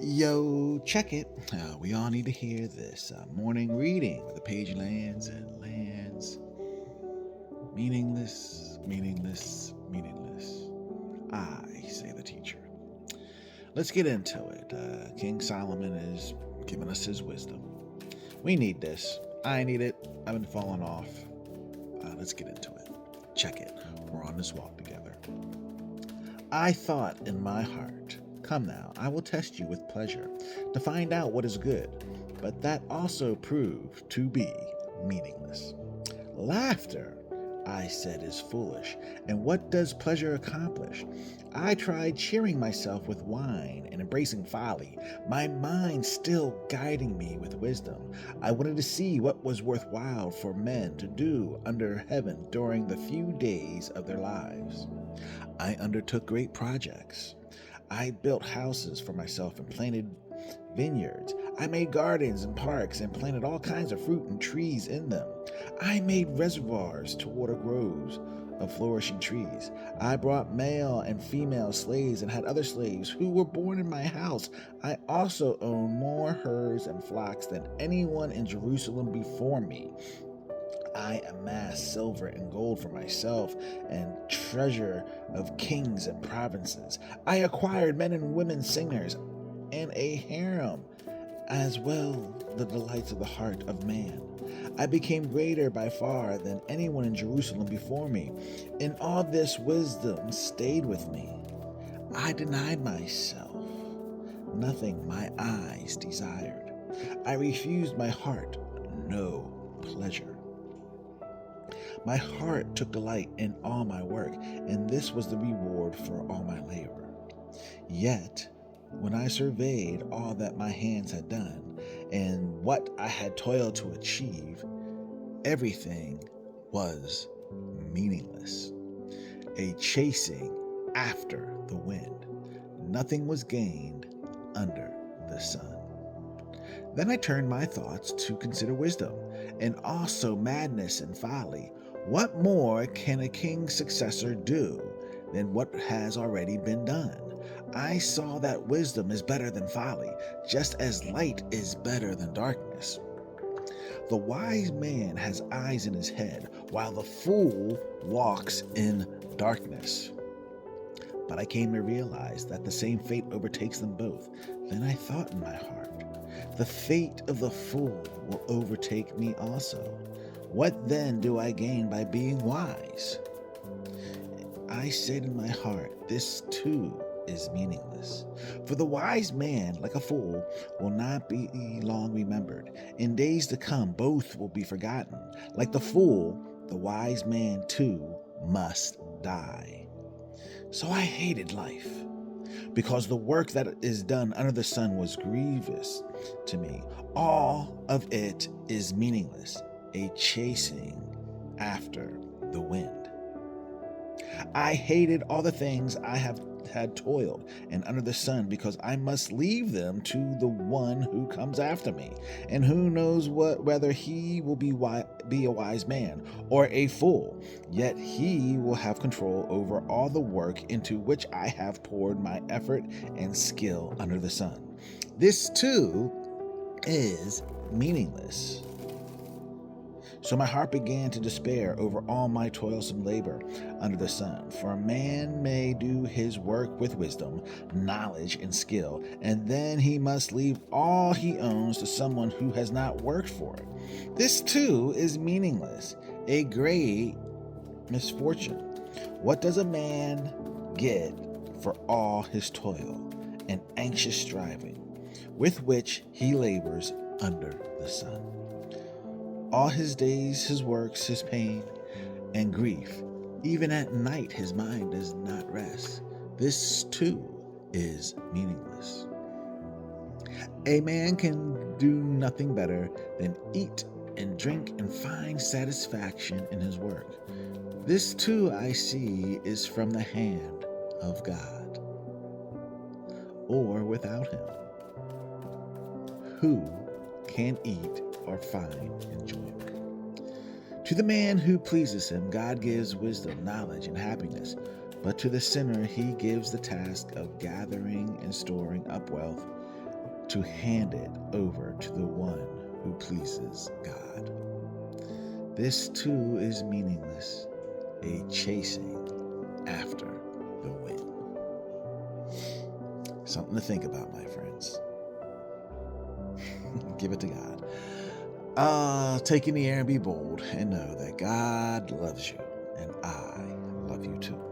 Yo, check it. We all need to hear this. Morning reading where the page lands and lands. Meaningless, meaningless, meaningless. I, say the teacher. Let's get into it. King Solomon is giving us his wisdom. We need this. I need it. I've been falling off. Let's get into it. Check it. We're on this walk together. I thought in my heart, come now, I will test you with pleasure to find out what is good, but that also proved to be meaningless. Laughter, I said, is foolish, and what does pleasure accomplish? I tried cheering myself with wine and embracing folly, my mind still guiding me with wisdom. I wanted to see what was worthwhile for men to do under heaven during the few days of their lives. I undertook great projects. I built houses for myself and planted vineyards. I made gardens and parks and planted all kinds of fruit and trees in them. I made reservoirs to water groves of flourishing trees. I brought male and female slaves and had other slaves who were born in my house. I also owned more herds and flocks than anyone in Jerusalem before me. I amassed silver and gold for myself and treasure of kings and provinces. I acquired men and women singers and a harem, as well the delights of the heart of man. I became greater by far than anyone in Jerusalem before me. In all this wisdom stayed with me. I denied myself nothing my eyes desired. I refused my heart no pleasure. My heart took delight in all my work, and this was the reward for all my labor. Yet, when I surveyed all that my hands had done, and what I had toiled to achieve, everything was meaningless, a chasing after the wind. Nothing was gained under the sun. Then I turned my thoughts to consider wisdom, and also madness and folly. What more can a king's successor do than what has already been done? I saw that wisdom is better than folly, just as light is better than darkness. The wise man has eyes in his head, while the fool walks in darkness. But I came to realize that the same fate overtakes them both. Then I thought in my heart, the fate of the fool will overtake me also. What then do I gain by being wise? I said in my heart, this too is meaningless. For the wise man, like a fool, will not be long remembered. In days to come, both will be forgotten. Like the fool, the wise man too must die. So I hated life, because the work that is done under the sun was grievous to me. All of it is meaningless, a chasing after the wind. I hated all the things I have had toiled and under the sun, because I must leave them to the one who comes after me, and who knows whether he will be a wise man or a fool. Yet he will have control over all the work into which I have poured my effort and skill under the sun. This too is meaningless. So my heart began to despair over all my toilsome labor under the sun. For a man may do his work with wisdom, knowledge, and skill, and then he must leave all he owns to someone who has not worked for it. This too is meaningless, a great misfortune. What does a man get for all his toil and anxious striving, with which he labors under the sun? All his days, his works, his pain, and grief. Even at night, his mind does not rest. This too is meaningless. A man can do nothing better than eat and drink and find satisfaction in his work. This too, I see, is from the hand of God, or without him. Who can eat or find enjoyment? To the man who pleases him, God gives wisdom, knowledge, and happiness. But to the sinner he gives the task of gathering and storing up wealth to hand it over to the one who pleases God. This too is meaningless, a chasing after the wind. Something to think about, my friends. Give it to God. Take in the air and be bold, and know that God loves you, and I love you too.